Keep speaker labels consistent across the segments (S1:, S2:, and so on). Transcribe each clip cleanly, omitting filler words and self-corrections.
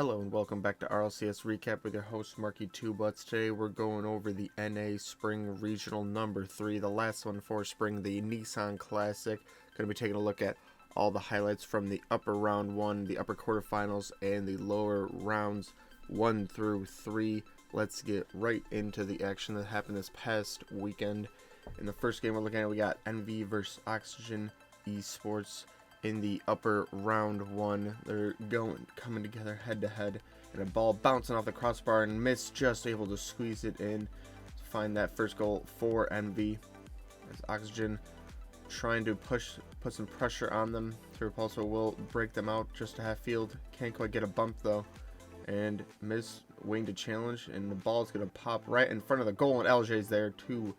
S1: Hello and welcome back to RLCS Recap with your host Marky Two Butts. Today we're going over the NA Spring Regional number 3, the last one for spring, the Nissan Classic. Going to be taking a look at all the highlights from the upper round 1, the upper quarterfinals, and the lower rounds 1 through 3. Let's get right into the action that happened this past weekend. In the first game we're looking at, we got NV versus Oxygen Esports. In the upper round 1, they're coming together head to head, and a ball bouncing off the crossbar and Miss just able to squeeze it in to find that first goal for NV. As Oxygen trying to put some pressure on them, Repulso will break them out just to half field. Can't quite get a bump though, and Miss waiting to challenge, and the ball is going to pop right in front of the goal, and LJ's there to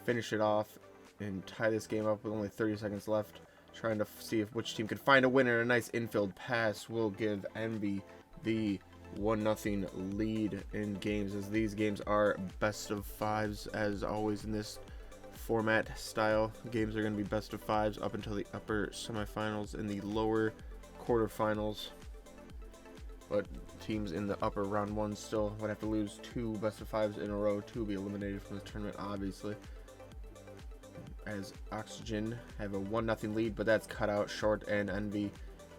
S1: finish it off and tie this game up with only 30 seconds left. Trying to see if which team could find a winner. A nice infield pass will give Envy the 1-0 lead in games, as these games are best of 5s as always in this format style. Games are going to be best of 5s up until the upper semifinals and the lower quarterfinals, but teams in the upper round 1 still would have to lose 2 best of 5s in a row to be eliminated from the tournament, obviously. As Oxygen have a 1-0 lead, but that's cut out short, and Envy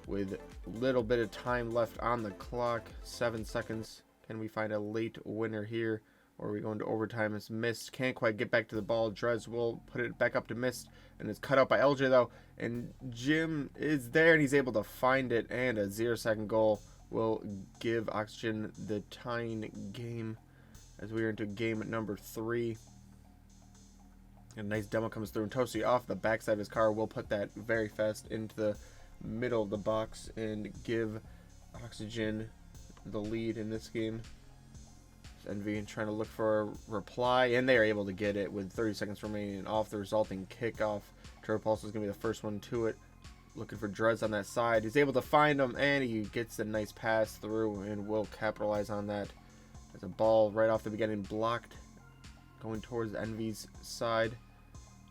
S1: with a little bit of time left on the clock, 7 seconds. Can we find a late winner here, or are we going to overtime? As Mist can't quite get back to the ball. Drez will put it back up to Mist, and it's cut out by LJ though, and Jim is there and he's able to find it, and a 0-second goal will give Oxygen the tying game as we are into game number 3. A nice demo comes through, and Toasty off the backside of his car will put that very fast into the middle of the box and give Oxygen the lead in this game. Envy trying to look for a reply, and they are able to get it with 30 seconds remaining off the resulting kickoff. Repulso is going to be the first one to it. Looking for Drez on that side. He's able to find him, and he gets a nice pass through and will capitalize on that. There's a ball right off the beginning blocked, going towards Envy's side.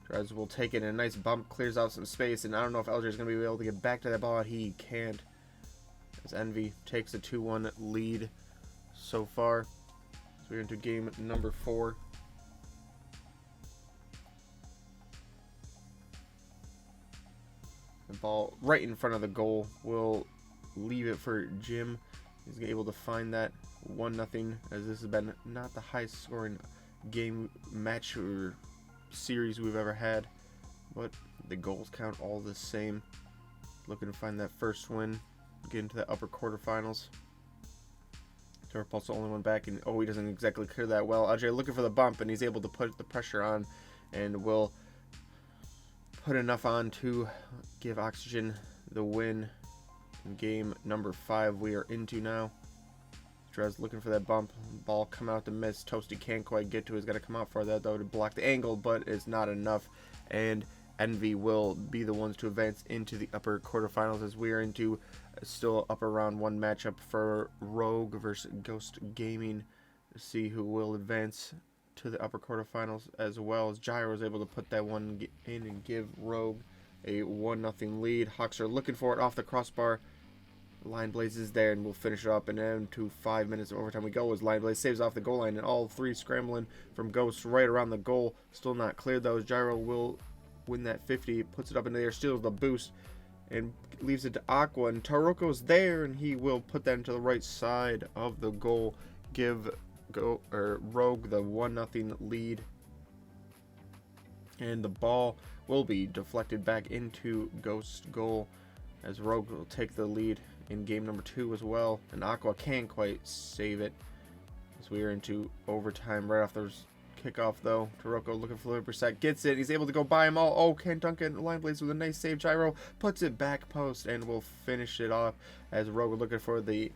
S1: Drez will take it, and a nice bump clears out some space, and I don't know if LJ is going to be able to get back to that ball. He can't, as Envy takes a 2-1 lead so far. So we're into game number 4. The ball right in front of the goal will leave it for Jim. He's able to find that 1-0, as this has been not the highest scoring game, match, or series we've ever had, but the goals count all the same. Looking to find that first win, get into the upper quarterfinals. Repulso only one back, and he doesn't exactly clear that well. LJ looking for the bump, and he's able to put the pressure on and will put enough on to give Oxygen the win in game number 5 we are into now. Drez looking for that bump. Ball come out to Miss. Toasty can't quite get to it. He's got to come out for that though to block the angle, but it's not enough. And Envy will be the ones to advance into the upper quarterfinals, as we are into still upper round 1 matchup for Rogue versus Ghost Gaming to see who will advance to the upper quarterfinals, as well as Gyro is able to put that one in and give Rogue a 1-0 lead. Hawks are looking for it off the crossbar. Line Blaze is there, and we'll finish it up, and then to 5 minutes of overtime we go, as Line Blaze saves off the goal line, and all 3 scrambling from Ghost right around the goal. Still not cleared though, as Gyro will win that 50, puts it up in the air, steals the boost, and leaves it to Aqua, and Taroko's there, and he will put that into the right side of the goal, give Rogue the 1-0 lead, and the ball will be deflected back into Ghost goal, as Rogue will take the lead in game number 2 as well, and Aqua can't quite save it, as we are into overtime right off the kickoff though. Taroko looking for the set, gets it, he's able to go by them all. Oh, Ken Duncan, Line Blaze with a nice save. Gyro puts it back post and will finish it off, as Rogue looking for the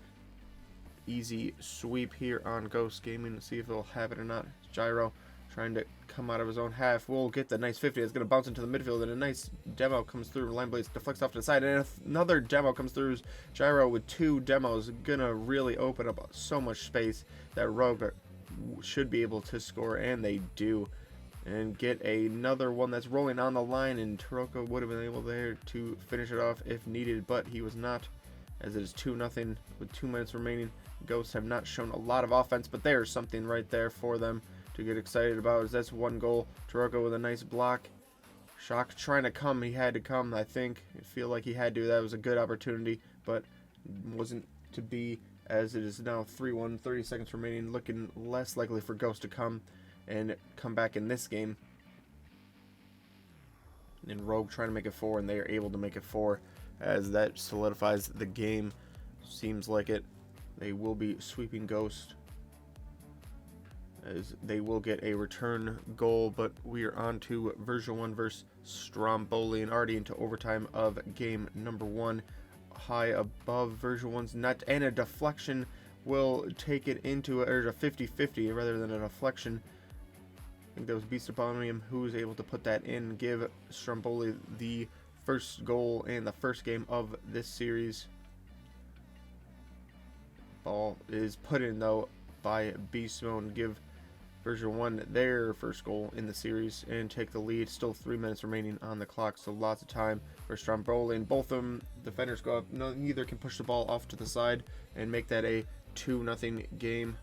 S1: easy sweep here on Ghost Gaming to see if he'll have it or not. Gyro trying to come out of his own half will get the nice 50. It's going to bounce into the midfield, and a nice demo comes through. Line Blaze deflects off to the side, and another demo comes through. Gyro with 2 demos gonna really open up so much space that Rogue should be able to score, and they do, and get another one that's rolling on the line, and Taroko would have been able there to finish it off if needed, but he was not, as it is 2-0 with 2 minutes remaining. Ghosts have not shown a lot of offense, but there's something right there for them to get excited about, as that's 1 goal. Taroko with a nice block. Shock trying to come. He had to come, I think. I feel like he had to. That was a good opportunity, but wasn't to be, as it is now 3-1, 30 seconds remaining. Looking less likely for Ghost to come and come back in this game. And Rogue trying to make it 4, and they are able to make it 4, as that solidifies the game. Seems like it. They will be sweeping Ghost, as they will get a return goal, but we are on to version 1 versus Stromboli, and already into overtime of game number 1. High above version 1's net, and a deflection will take it into a 50-50 rather than a deflection. I think that was Beast Abonium who was able to put that in, give Stromboli the first goal in the first game of this series. Ball is put in though by Beast Mode, give version 1 their first goal in the series and take the lead. Still 3 minutes remaining on the clock, so lots of time for Stromboli, and both of them defenders go up. Neither can push the ball off to the side and make that a 2-0 game.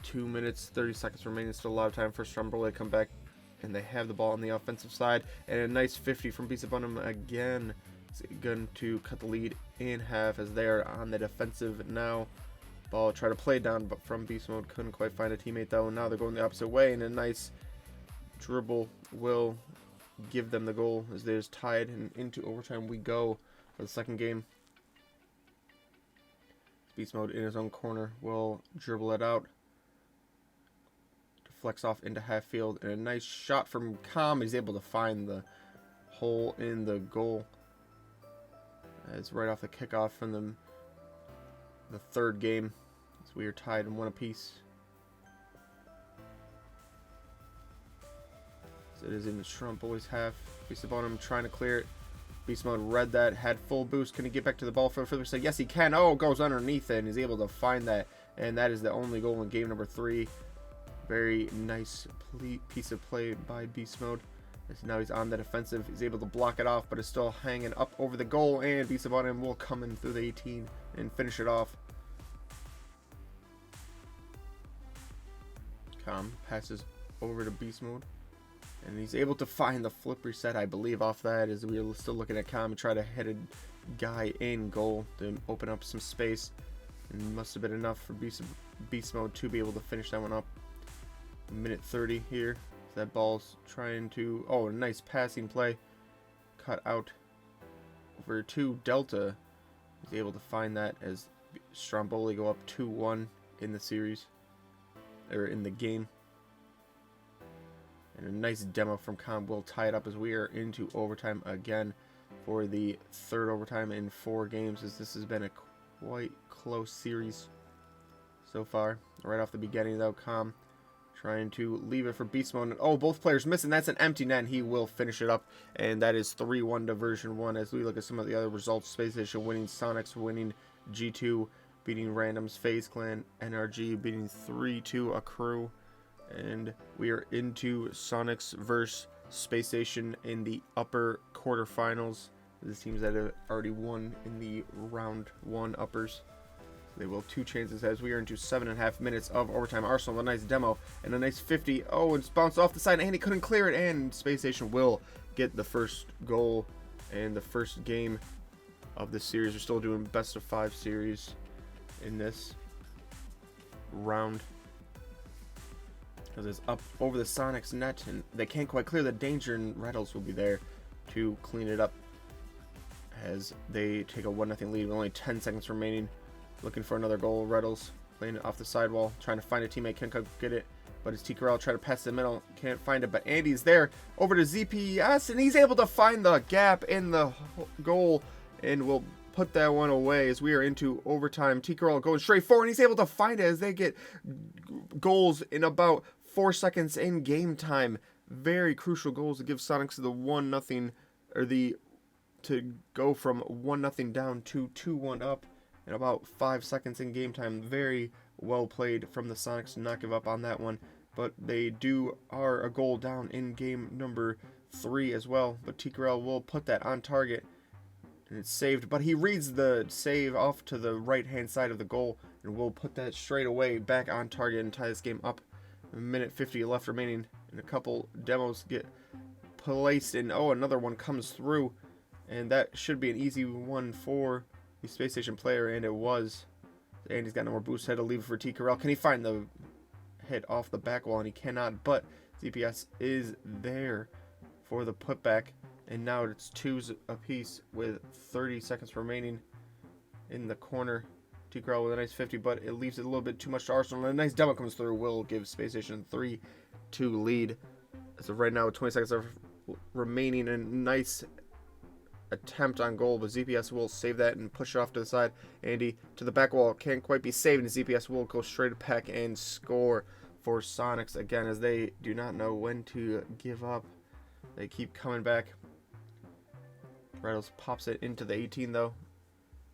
S1: 2 minutes 30 seconds remaining. Still a lot of time for Stromboli to come back, and they have the ball on the offensive side, and a nice 50 from Beast Abundum again. It's going to cut the lead in half, as they are on the defensive now. Ball try to play down, but from Beast Mode couldn't quite find a teammate though. And now they're going the opposite way, and a nice dribble will give them the goal, as they're tied, and into overtime we go for the second game. Beast Mode in his own corner will dribble it out, deflects off into half field, and a nice shot from Com. He's able to find the hole in the goal. It's right off the kickoff from the third game, as we are tied in 1 apiece. So it is in the Stromboli's half. Beast Abonium trying to clear it. Beast Mode read that, had full boost. Can he get back to the ball further? So yes, he can. Oh, goes underneath it, and he's able to find that. And that is the only goal in game number 3. Very nice piece of play by Beast Mode. As now he's on the defensive. He's able to block it off, but is still hanging up over the goal. And Beast Abonium will come in through the 18 and finish it off. Com passes over to Beast Mode, and he's able to find the flip reset, I believe, off that, as we are still looking at Com and try to hit a guy in goal to open up some space, and must have been enough for Beast Mode to be able to finish that one up. Minute 30 here. That ball's trying to, oh, a nice passing play, cut out over to Delta. He's able to find that, as Stromboli go up 2-1 in the series, or in the game. And a nice demo from Com will tie it up, as we are into overtime again for the third overtime in 4 games, as this has been a quite close series so far. Right off the beginning though, Com trying to leave it for Beast Mode. Oh, both players missing. That's an empty net. He will finish it up, and that is 3-1 to version 1. As we look at some of the other results, Space Station winning, Sonics winning, G2 beating Randoms, FaZe Clan, NRG beating 3-2 Accrue, and we are into Sonics versus Space Station in the upper quarterfinals. The teams that have already won in the round 1 uppers, they will have 2 chances, as we are into 7.5 minutes of overtime. Arsenal, a nice demo and a nice 50. Oh, it's bounced off the side, and he couldn't clear it, and Space Station will get the first goal and the first game of this series. We're still doing best of 5 series in this round, because it's up over the Sonics net, and they can't quite clear the danger, and Rattles will be there to clean it up, as they take a 1-0 lead with only 10 seconds remaining. Looking for another goal. Rattles playing it off the sidewall, trying to find a teammate. Can't get it, but it's TKRL trying to pass the middle. Can't find it, but Andy's there over to ZPS, and he's able to find the gap in the goal, and will put that one away, as we are into overtime. TKRL going straight forward, and he's able to find it, as they get goals in about 4 seconds in game time. Very crucial goals to give Sonics the 1-0, or to go from 1-0 down to 2-1 up in about 5 seconds in game time. Very well played from the Sonics to not give up on that one, but they are a goal down in game number 3 as well. But TKRL will put that on target, And it's saved, but he reads the save off to the right-hand side of the goal, and will put that straight away back on target and tie this game up. A minute 50 left remaining, and a couple demos get placed, and oh, another one comes through, and that should be an easy one for the Space Station player, and it was. Andy's got no more boost, had to leave it for T. Carell. Can he find the hit off the back wall? And he cannot, but ZPS is there for the putback. And now it's 2s apiece with 30 seconds remaining in the corner. T. Carell with a nice 50, but it leaves it a little bit too much to Arsenal. And a nice demo comes through, will give Space Station 3-2 lead. As of right now, with 20 seconds remaining, a nice attempt on goal, but ZPS will save that and push it off to the side. Andy to the back wall, can't quite be saved, and ZPS will go straight back and score for Sonics again, as they do not know when to give up. They keep coming back. Rattles pops it into the 18 though.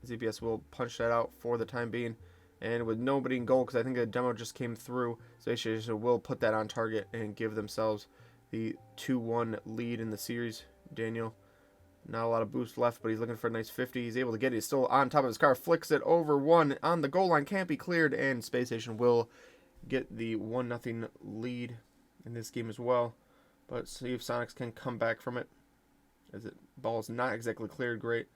S1: ZPS will punch that out for the time being, and with nobody in goal, because I think a demo just came through, Space Station will put that on target and give themselves the 2-1 lead in the series. Daniel, not a lot of boost left, but he's looking for a nice 50. He's able to get it. He's still on top of his car. Flicks it over one on the goal line. Can't be cleared, and Space Station will get the 1-0 lead in this game as well. But see if Sonics can come back from it, as the ball is not exactly cleared great.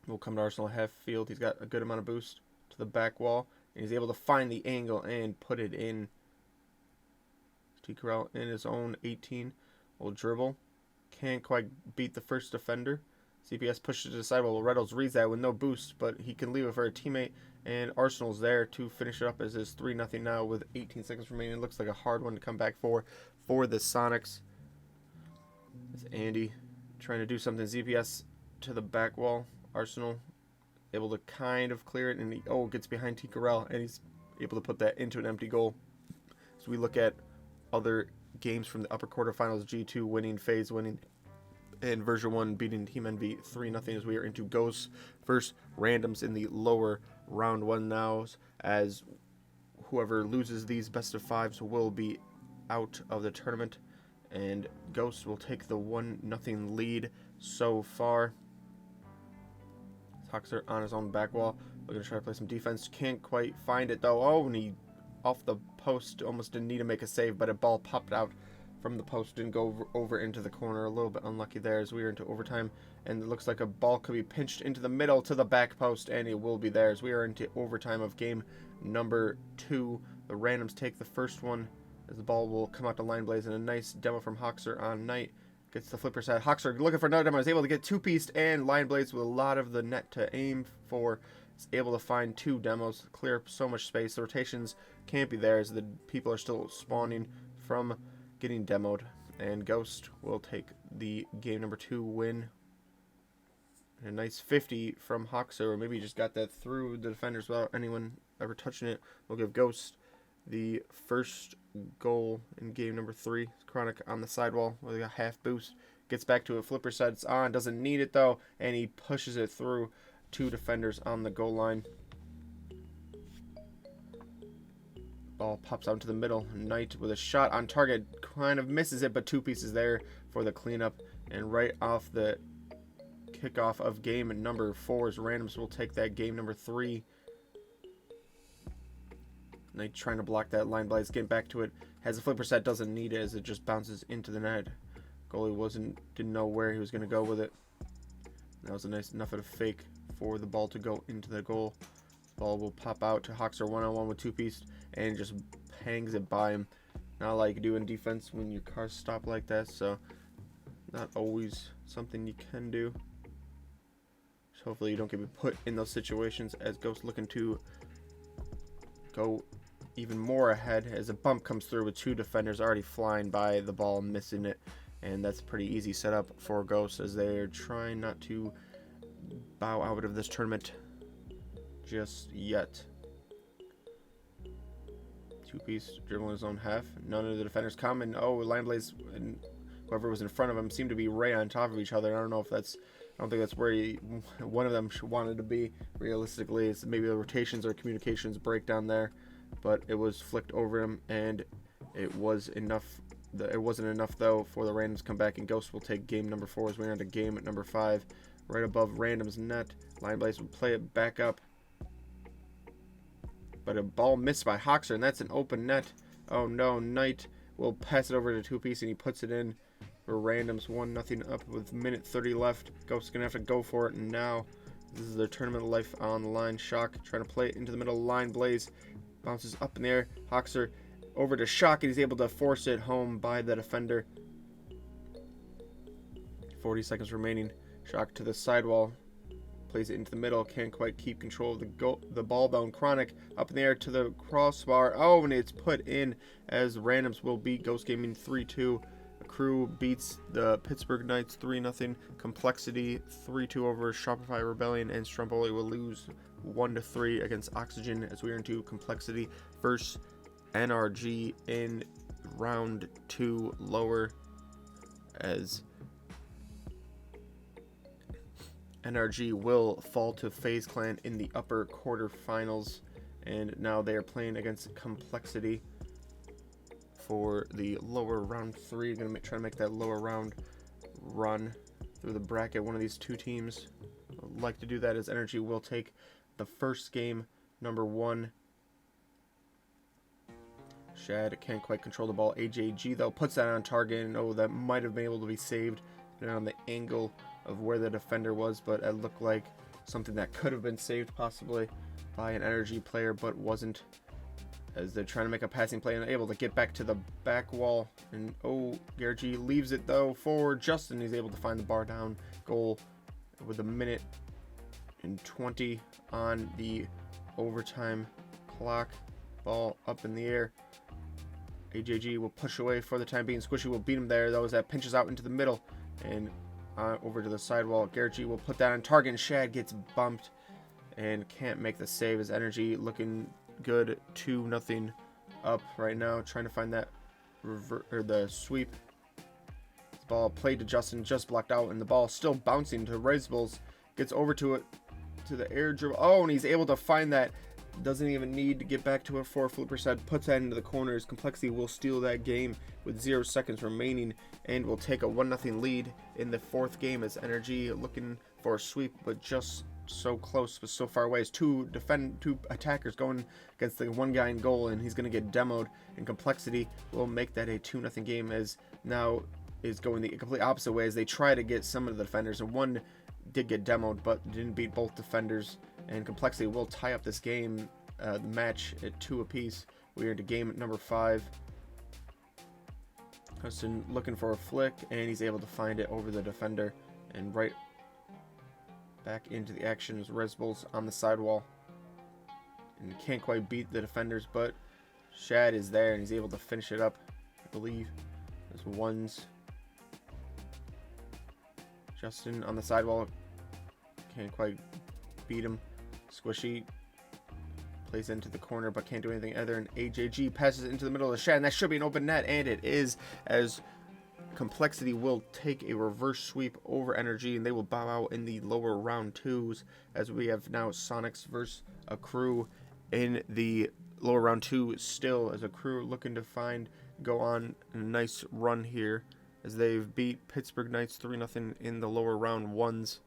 S1: Will come to Arsenal half field. He's got a good amount of boost to the back wall, and he's able to find the angle and put it in. T. Carell in his own 18 will dribble. Can't quite beat the first defender. CPS pushes it aside while Rattles reads that with no boost, but he can leave it for a teammate, and Arsenal's there to finish it up as it's 3-0 now with 18 seconds remaining. It looks like a hard one to come back for the Sonics. It's Andy trying to do something. ZPS to the back wall. Arsenal able to kind of clear it, and he gets behind T. Carell, and he's able to put that into an empty goal. So we look at other games from the upper quarterfinals. G2 winning, FaZe winning, and version 1 beating Team Envy 3-0 as we are into Ghosts versus Randoms in the lower round 1 now, as whoever loses these best of 5s will be out of the tournament, and Ghosts will take the 1-0 lead so far. Hoxer on his own back wall, looking to try to play some defense. Can't quite find it though. And he off the post, almost didn't need to make a save, but a ball popped out from the post, didn't go over into the corner. A little bit unlucky there as we are into overtime, and it looks like a ball could be pinched into the middle to the back post, and it will be there as we are into overtime of game number 2. The Randoms take the first one as the ball will come out to line blaze, and a nice demo from Hoxer on Knight. Gets the flipper side. Hoxer looking for another demo. Is able to get 2-pieced, and line blades with a lot of the net to aim for. Is able to find 2 demos, clear up so much space. The rotations can't be there as the people are still spawning from getting demoed. And Ghost will take the game number 2 win. And a nice 50 from Hoxer, or maybe he just got that through the defenders without anyone ever touching it. We'll give Ghost the first goal in game number 3. Chronic on the sidewall with a half boost. Gets back to it. Flipper sets on. Doesn't need it though. And he pushes it through 2 defenders on the goal line. Ball pops out into the middle. Knight with a shot on target. Kind of misses it, but 2 pieces there for the cleanup. And right off the kickoff of game number 4's Randoms will take that game number 3. Knight trying to block that line blaze, getting back to it. Has a flipper set, doesn't need it as it just bounces into the net. Goalie didn't know where he was going to go with it. That was a nice enough of a fake for the ball to go into the goal. Ball will pop out to Hoxer 1-on-1 with 2-piece and just hangs it by him. Not like doing defense when your cars stop like that, so not always something you can do. So hopefully you don't get put in those situations, as Ghost looking to go even more ahead as a bump comes through with 2 defenders already flying by the ball, missing it. And that's a pretty easy setup for Ghost as they're trying not to bow out of this tournament just yet. 2-piece dribbling his own half. None of the defenders come, and line blaze and whoever was in front of him seemed to be right on top of each other. I don't know if that's, I don't think that's where one of them wanted to be. Realistically, it's maybe the rotations or communications breakdown there, but it was flicked over him, and it was enough. It wasn't enough though for the Randoms to come back, and Ghost will take game number 4 as we're on to game number 5. right above Random's net. Line Blaze will play it back up. But a ball missed by Hoxer, and that's an open net. Oh no, Knight will pass it over to two-piece, and he puts it in for Random's 1-0 up with minute 30 left. Ghost's going to have to go for it, and now this is their tournament life on the line. Shock trying to play it into the middle. Line Blaze bounces up in the air. Hoxer over to Shock, and he's able to force it home by the defender. 40 seconds remaining. Shock to the sidewall. Plays it into the middle. Can't quite keep control of the ball though. Chronic up in the air to the crossbar. Oh, and it's put in as Randoms will beat Ghost Gaming 3-2. Crew beats the Pittsburgh Knights 3-0. Complexity 3-2 over Shopify Rebellion, and Stromboli will lose 1-3 against Oxygen as we are into Complexity versus NRG in round 2 lower, as NRG will fall to FaZe Clan in the upper quarterfinals, and now they are playing against Complexity for the lower round 3. Going to try to make that lower round run through the bracket. One of these two teams would like to do that, as NRG will take the first game, number 1. Shad can't quite control the ball. AJG though puts that on target, and oh, that might have been able to be saved on the angle of where the defender was, but it looked like something that could have been saved possibly by an NRG player, but wasn't, as they're trying to make a passing play and able to get back to the back wall. And oh, Gargi leaves it though for Justin. He's able to find the bar down goal with a minute and 20 on the overtime clock. Ball up in the air. AJG will push away for the time being. Squishy will beat him there though, as that pinches out into the middle and over to the sidewall. Gargi will put that on target, and Shad gets bumped and can't make the save, as Energy looking good. 2-0 up right now, trying to find that the sweep. This ball played to Justin, just blocked out, and the ball still bouncing to Raisbles. Gets over to it, to the air dribble. Oh, and he's able to find that. Doesn't even need to get back to it for Flipper Said. Puts that into the corners. Complexity will steal that game with 0 seconds remaining, and will take a 1-0 lead in the 4th game, as Energy looking for a sweep, but just so close, but so far away. As two attackers going against the one guy in goal, and he's going to get demoed, and Complexity will make that a 2-0 game, as now is going the complete opposite way, as they try to get some of the defenders, and one did get demoed but didn't beat both defenders, and Complexity will tie up this game, the match at 2 apiece. We are into game number 5. Hudson looking for a flick, and he's able to find it over the defender, and right back into the action is Resbulls on the sidewall, and can't quite beat the defenders, but Shad is there, and he's able to finish it up, I believe. There's ones. Justin on the sidewall, can't quite beat him. Squishy plays into the corner but can't do anything other, and AJG passes it into the middle of the Shad, and that should be an open net, and it is, as Complexity will take a reverse sweep over Energy, and they will bow out in the lower round 2s, as we have now Sonics versus a Crew in the lower round 2 still, as a Crew looking to go on a nice run here, as they've beat Pittsburgh Knights 3-0 in the lower round 1s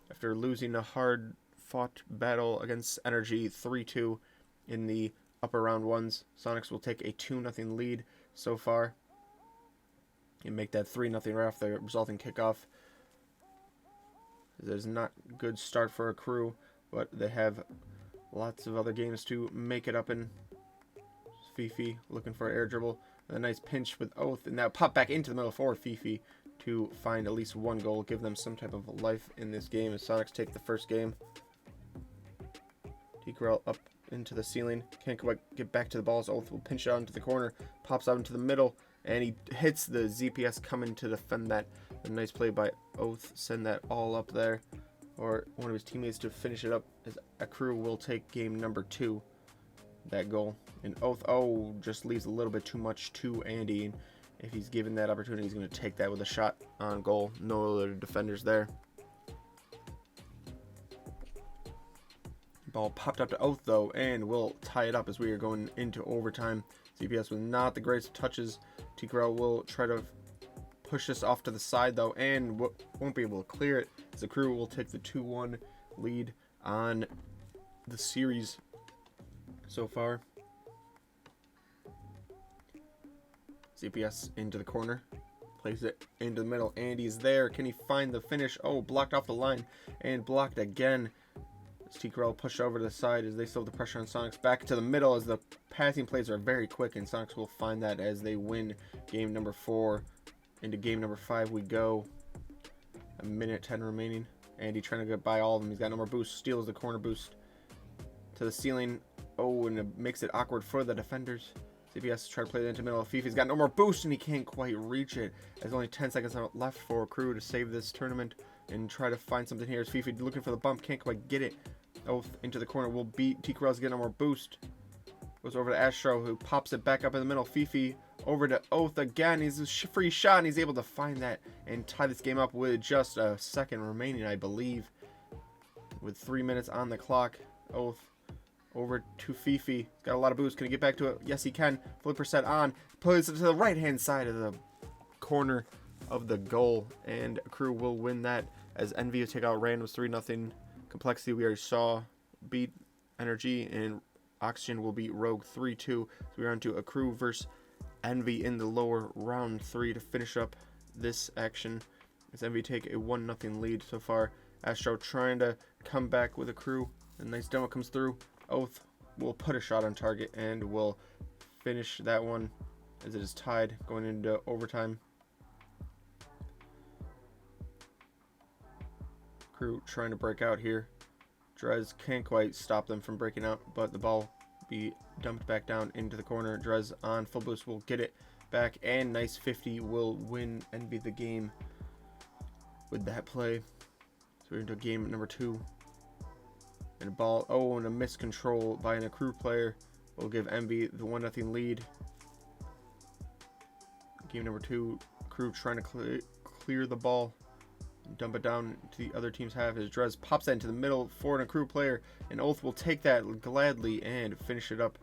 S1: after losing a hard fought battle against Energy 3-2 in the upper round 1s. Sonics will take a 2-0 lead so far and make that 3-0 right off the resulting kickoff. There's not a good start for a Crew, but they have lots of other games to make it up in. Fifi looking for an air dribble. A nice pinch with Oath, and now pop back into the middle for Fifi to find at least 1 goal, give them some type of life in this game, as Sonics take the first game. Degrell up into the ceiling, can't quite get back to the ball, as Oath will pinch it out into the corner, pops out into the middle, and he hits the ZPS coming to defend that. A nice play by Oath, send that all up there, or one of his teammates to finish it up, as a Crew will take game number 2. That goal, and Oath just leaves a little bit too much to Andy, and if he's given that opportunity, he's going to take that with a shot on goal. No other defenders there. Ball popped up to Oath though, and will tie it up as we are going into overtime. CPS with not the greatest touches. Tigrel will try to push this off to the side though, and won't be able to clear it, as the crew will take the 2-1 lead on the series so far. CPS into the corner, plays it into the middle. Andy's there. Can he find the finish? Oh, blocked off the line and blocked again. T-Corral push over to the side as they still have the pressure on Sonics. Back to the middle as the passing plays are very quick, and Sonics will find that as they win game number 4. Into game number 5 we go. A minute 10 remaining. Andy trying to get by all of them. He's got no more boost. Steals the corner boost to the ceiling. Oh, and it makes it awkward for the defenders. CPS try to play it into the middle. Fifi's got no more boost, and he can't quite reach it. There's only 10 seconds left for crew to save this tournament and try to find something here. As Fifi looking for the bump, can't quite get it. Oath into the corner will beat T-Corral's getting no more boost. Goes over to Astro, who pops it back up in the middle. Fifi over to Oath again. He's a free shot, and he's able to find that and tie this game up with just a second remaining, I believe. With 3 minutes on the clock. Oath over to Fifi. Got a lot of boost. Can he get back to it? Yes, he can. Flipper set on. Plays it to the right-hand side of the corner of the goal. And crew will win that as Envy will take out Randoms 3-0. Complexity we already saw beat Energy, and Oxygen will beat Rogue 3-2. So we're on to a crew versus Envy in the lower round 3 to finish up this action. As Envy take a 1-0 lead so far. Astro trying to come back with a crew. A nice demo comes through. Oath will put a shot on target and will finish that one as it is tied going into overtime. Crew trying to break out here. Drez can't quite stop them from breaking out, but the ball be dumped back down into the corner. Drez on full boost will get it back, and nice 50 will win Envy the game with that play. So we're into game number 2. And a ball, oh, and a miscontrol by an crew player will give Envy the 1-0 lead. Game number 2, crew trying to clear the ball. Dump it down to the other team's half as Drez pops that into the middle for a crew player, and Oath will take that gladly and finish it up.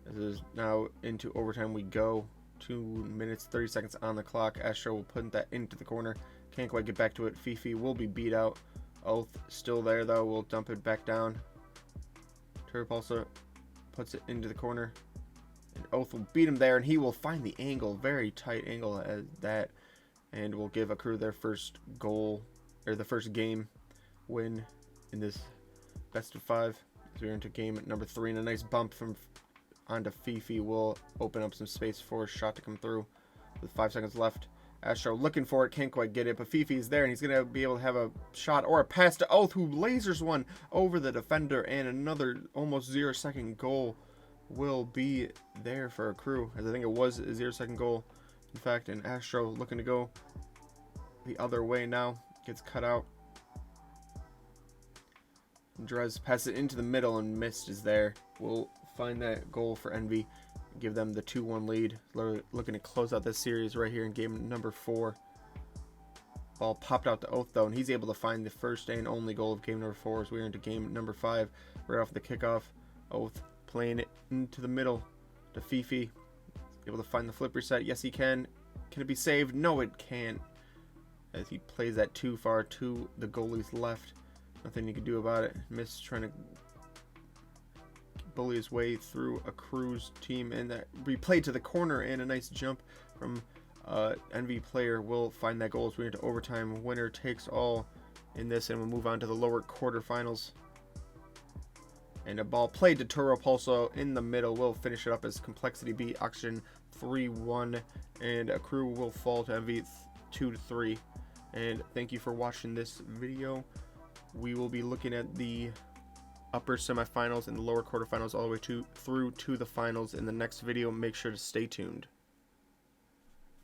S1: As it is now into overtime we go. 2 minutes 30 seconds on the clock. Astro will put that into the corner. Can't quite get back to it. Fifi will be beat out. Oath still there though. Will dump it back down. Turpulsar puts it into the corner, and Oath will beat him there, and he will find the angle, very tight angle as that. And we'll give a crew their first goal, or the first game win in this best of 5. So we're into game number 3, and a nice bump from onto Fifi will open up some space for a shot to come through with 5 seconds left. Astro looking for it, can't quite get it, but Fifi is there, and he's going to be able to have a shot or a pass to Oath, who lasers one over the defender, and another almost 0-second goal will be there for a crew, as I think it was a 0-second goal. In fact, and Astro looking to go the other way now. Gets cut out. Drez passes it into the middle, and Mist is there. We'll find that goal for Envy. Give them the 2-1 lead. Looking to close out this series right here in game number 4. Ball popped out to Oath though, and he's able to find the first and only goal of game number 4 as we're into game number 5. Right off the kickoff. Oath playing it into the middle to Fifi. Able to find the flip reset. Yes, he can. Can it be saved? No, it can't. As he plays that too far to the goalie's left. Nothing you can do about it. Miss trying to bully his way through a crew's team, and that replayed to the corner, and a nice jump from Envy player will find that goal as we're into overtime. Winner takes all in this, and we'll move on to the lower quarterfinals. And a ball played to Toro Pulso in the middle will finish it up as Complexity beat Oxygen 3-1, and a crew will fall to Envy 2-3. And thank you for watching this video. We will be looking at the upper semifinals and the lower quarterfinals all the way through to the finals in the next video. Make sure to stay tuned.